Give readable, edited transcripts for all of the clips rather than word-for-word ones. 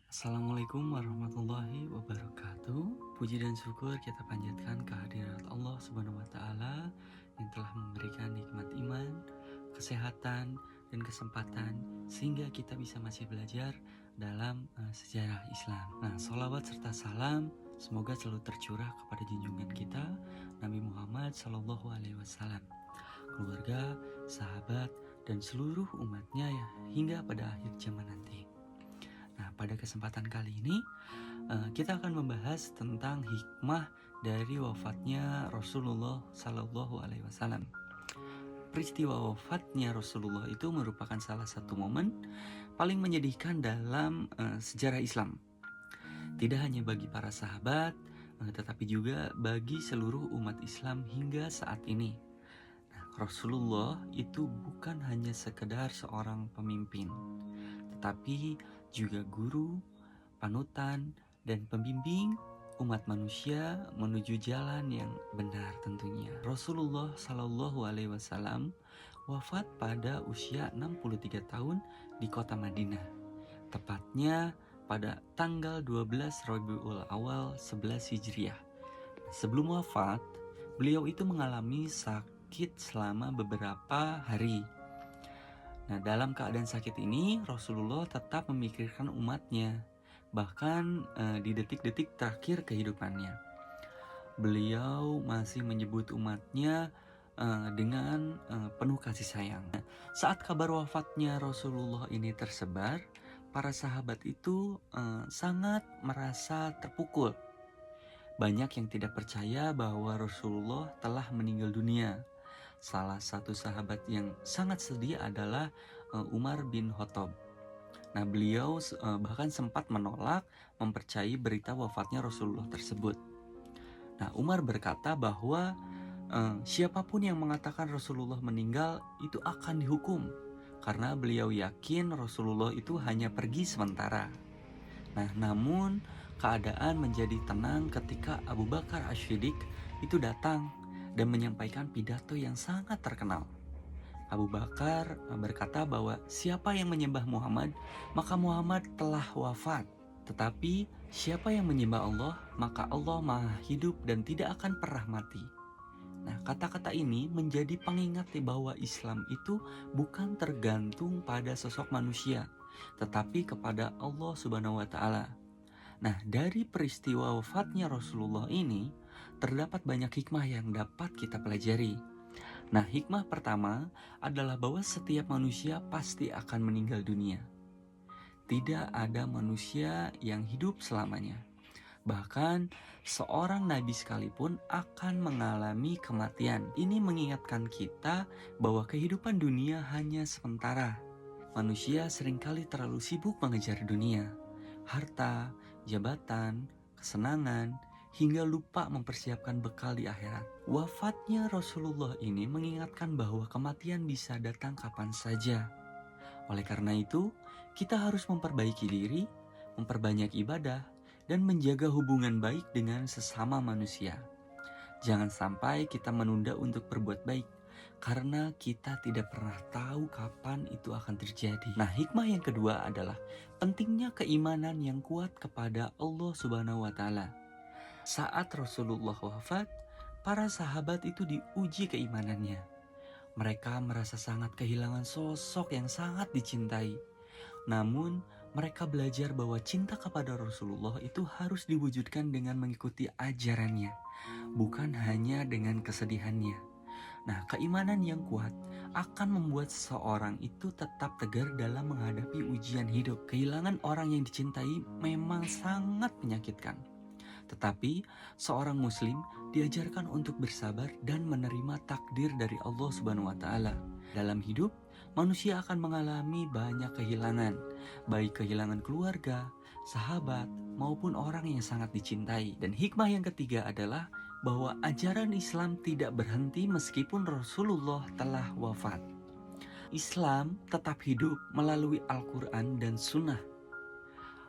Assalamualaikum warahmatullahi wabarakatuh. Puji dan syukur kita panjatkan kehadirat Allah Subhanahu wa taala yang telah memberikan nikmat iman, kesehatan, dan kesempatan sehingga kita bisa masih belajar dalam sejarah Islam. Nah, sholawat serta salam semoga selalu tercurah kepada junjungan kita Nabi Muhammad SAW, keluarga, sahabat, dan seluruh umatnya ya hingga pada akhir zaman nanti. Nah, pada kesempatan kali ini kita akan membahas tentang hikmah dari wafatnya Rasulullah Sallallahu Alaihi Wasallam. Peristiwa wafatnya Rasulullah itu merupakan salah satu momen paling menyedihkan dalam sejarah Islam. Tidak hanya bagi para sahabat, tetapi juga bagi seluruh umat Islam hingga saat ini. Nah, Rasulullah itu bukan hanya sekedar seorang pemimpin, tetapi juga guru, panutan, dan pembimbing umat manusia menuju jalan yang benar tentunya. Rasulullah Shallallahu Alaihi Wasallam wafat pada usia 63 tahun di kota Madinah, tepatnya pada tanggal 12 Rabiul Awal 11 Hijriah. Sebelum wafat, beliau itu mengalami sakit selama beberapa hari. Nah, dalam keadaan sakit ini, Rasulullah tetap memikirkan umatnya, bahkan di detik-detik terakhir kehidupannya. Beliau masih menyebut umatnya dengan penuh kasih sayang. Nah, saat kabar wafatnya Rasulullah ini tersebar, para sahabat itu sangat merasa terpukul. Banyak yang tidak percaya bahwa Rasulullah telah meninggal dunia. Salah satu sahabat yang sangat sedih adalah Umar bin Khattab. Nah, beliau bahkan sempat menolak mempercayai berita wafatnya Rasulullah tersebut. Nah, Umar berkata bahwa siapapun yang mengatakan Rasulullah meninggal itu akan dihukum, karena beliau yakin Rasulullah itu hanya pergi sementara. Nah, namun keadaan menjadi tenang ketika Abu Bakar Asy-Syiddiq itu datang dan menyampaikan pidato yang sangat terkenal. Abu Bakar berkata bahwa siapa yang menyembah Muhammad, maka Muhammad telah wafat. Tetapi siapa yang menyembah Allah, maka Allah maha hidup dan tidak akan pernah mati. Nah, kata-kata ini menjadi pengingat bahwa Islam itu bukan tergantung pada sosok manusia, tetapi kepada Allah Subhanahu wa taala. Nah, dari peristiwa wafatnya Rasulullah ini terdapat banyak hikmah yang dapat kita pelajari. Nah, hikmah pertama adalah bahwa setiap manusia pasti akan meninggal dunia. Tidak ada manusia yang hidup selamanya. Bahkan seorang nabi sekalipun akan mengalami kematian. Ini mengingatkan kita bahwa kehidupan dunia hanya sementara. Manusia seringkali terlalu sibuk mengejar dunia, harta, jabatan, kesenangan, hingga lupa mempersiapkan bekal di akhirat. Wafatnya Rasulullah ini mengingatkan bahwa kematian bisa datang kapan saja. Oleh karena itu, kita harus memperbaiki diri, memperbanyak ibadah, dan menjaga hubungan baik dengan sesama manusia. Jangan sampai kita menunda untuk berbuat baik, karena kita tidak pernah tahu kapan itu akan terjadi. Nah, hikmah yang kedua adalah pentingnya keimanan yang kuat kepada Allah Subhanahu wa taala. Saat Rasulullah wafat, para sahabat itu diuji keimanannya. Mereka merasa sangat kehilangan sosok yang sangat dicintai. Namun, mereka belajar bahwa cinta kepada Rasulullah itu harus diwujudkan dengan mengikuti ajarannya, bukan hanya dengan kesedihannya. Nah, keimanan yang kuat akan membuat seseorang itu tetap tegar dalam menghadapi ujian hidup. Kehilangan orang yang dicintai memang sangat menyakitkan. Tetapi seorang muslim diajarkan untuk bersabar dan menerima takdir dari Allah Subhanahu wa taala. Dalam hidup, manusia akan mengalami banyak kehilangan, baik kehilangan keluarga, sahabat, maupun orang yang sangat dicintai. Dan hikmah yang ketiga adalah bahwa ajaran Islam tidak berhenti meskipun Rasulullah telah wafat. Islam tetap hidup melalui Al-Quran dan Sunnah.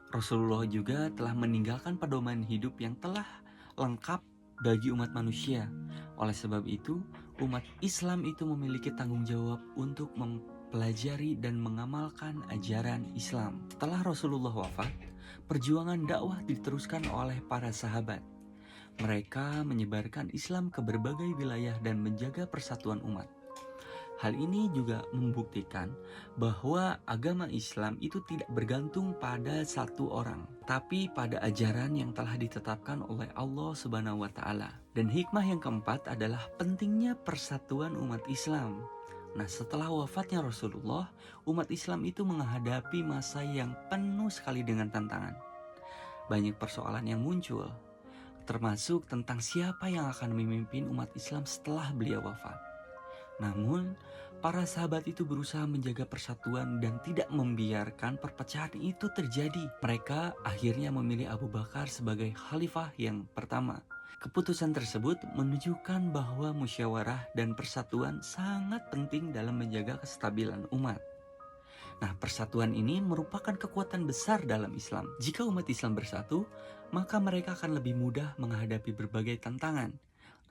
Rasulullah juga telah meninggalkan pedoman hidup yang telah lengkap bagi umat manusia. Oleh sebab itu, umat Islam itu memiliki tanggung jawab untuk mempelajari dan mengamalkan ajaran Islam. Setelah Rasulullah wafat, perjuangan dakwah diteruskan oleh para sahabat. Mereka menyebarkan Islam ke berbagai wilayah dan menjaga persatuan umat. Hal ini juga membuktikan bahwa agama Islam itu tidak bergantung pada satu orang, tapi pada ajaran yang telah ditetapkan oleh Allah Subhanahu wa Ta'ala. Dan hikmah yang keempat adalah pentingnya persatuan umat Islam. Nah, setelah wafatnya Rasulullah, umat Islam itu menghadapi masa yang penuh sekali dengan tantangan. Banyak persoalan yang muncul, termasuk tentang siapa yang akan memimpin umat Islam setelah beliau wafat. Namun, para sahabat itu berusaha menjaga persatuan dan tidak membiarkan perpecahan itu terjadi. Mereka akhirnya memilih Abu Bakar sebagai khalifah yang pertama. Keputusan tersebut menunjukkan bahwa musyawarah dan persatuan sangat penting dalam menjaga kestabilan umat. Nah, persatuan ini merupakan kekuatan besar dalam Islam. Jika umat Islam bersatu, maka mereka akan lebih mudah menghadapi berbagai tantangan.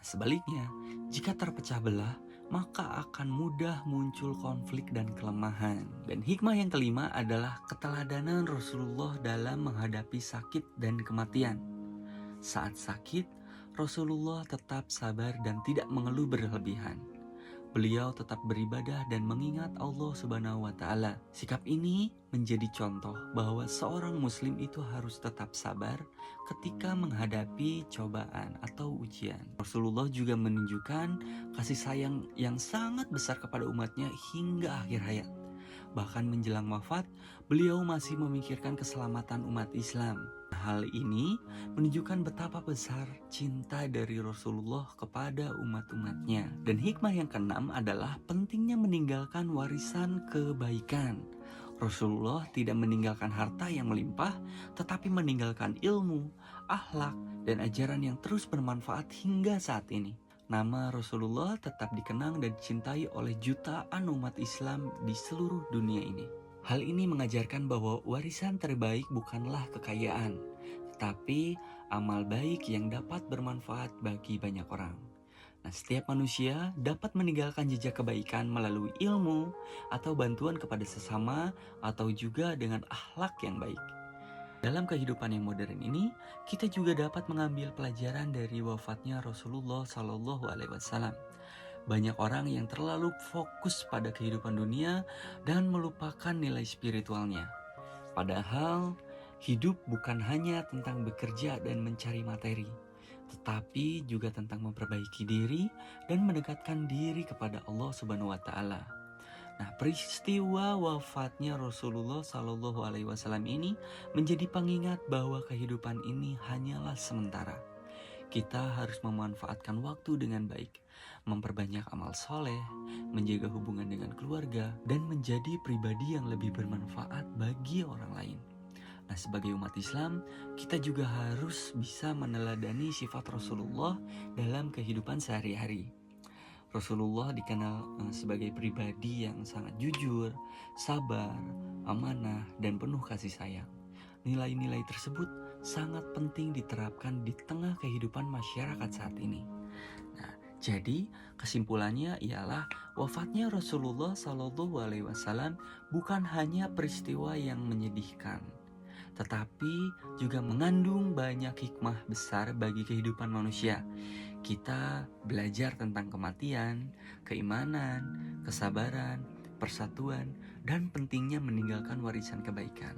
Sebaliknya, jika terpecah belah, maka akan mudah muncul konflik dan kelemahan. Dan hikmah yang kelima adalah keteladanan Rasulullah dalam menghadapi sakit dan kematian. Saat sakit, Rasulullah tetap sabar dan tidak mengeluh berlebihan. Beliau tetap beribadah dan mengingat Allah Subhanahu wa Ta'ala. Sikap ini menjadi contoh bahwa seorang muslim itu harus tetap sabar ketika menghadapi cobaan atau ujian. Rasulullah juga menunjukkan kasih sayang yang sangat besar kepada umatnya hingga akhir hayat. Bahkan menjelang wafat, beliau masih memikirkan keselamatan umat Islam. Hal ini menunjukkan betapa besar cinta dari Rasulullah kepada umat-umatnya. Dan hikmah yang keenam adalah pentingnya meninggalkan warisan kebaikan. Rasulullah tidak meninggalkan harta yang melimpah, tetapi meninggalkan ilmu, akhlak, dan ajaran yang terus bermanfaat hingga saat ini. Nama Rasulullah tetap dikenang dan dicintai oleh jutaan umat Islam di seluruh dunia ini. Hal ini mengajarkan bahwa warisan terbaik bukanlah kekayaan, tetapi amal baik yang dapat bermanfaat bagi banyak orang. Nah, setiap manusia dapat meninggalkan jejak kebaikan melalui ilmu atau bantuan kepada sesama atau juga dengan akhlak yang baik. Dalam kehidupan yang modern ini, kita juga dapat mengambil pelajaran dari wafatnya Rasulullah SAW. Banyak orang yang terlalu fokus pada kehidupan dunia dan melupakan nilai spiritualnya. Padahal, hidup bukan hanya tentang bekerja dan mencari materi, tetapi juga tentang memperbaiki diri dan mendekatkan diri kepada Allah Subhanahu wa Ta'ala. Nah, peristiwa wafatnya Rasulullah SAW ini menjadi pengingat bahwa kehidupan ini hanyalah sementara. Kita harus memanfaatkan waktu dengan baik, memperbanyak amal soleh, menjaga hubungan dengan keluarga, dan menjadi pribadi yang lebih bermanfaat bagi orang lain. Nah, sebagai umat Islam, kita juga harus bisa meneladani sifat Rasulullah dalam kehidupan sehari-hari. Rasulullah dikenal sebagai pribadi yang sangat jujur, sabar, amanah, dan penuh kasih sayang. Nilai-nilai tersebut sangat penting diterapkan di tengah kehidupan masyarakat saat ini. Nah, jadi kesimpulannya ialah wafatnya Rasulullah SAW bukan hanya peristiwa yang menyedihkan, tetapi juga mengandung banyak hikmah besar bagi kehidupan manusia. Kita belajar tentang kematian, keimanan, kesabaran, persatuan, dan pentingnya meninggalkan warisan kebaikan.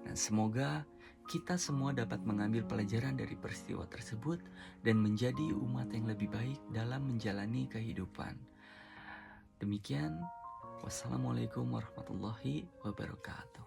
Nah, semoga kita semua dapat mengambil pelajaran dari peristiwa tersebut dan menjadi umat yang lebih baik dalam menjalani kehidupan. Demikian, wassalamualaikum warahmatullahi wabarakatuh.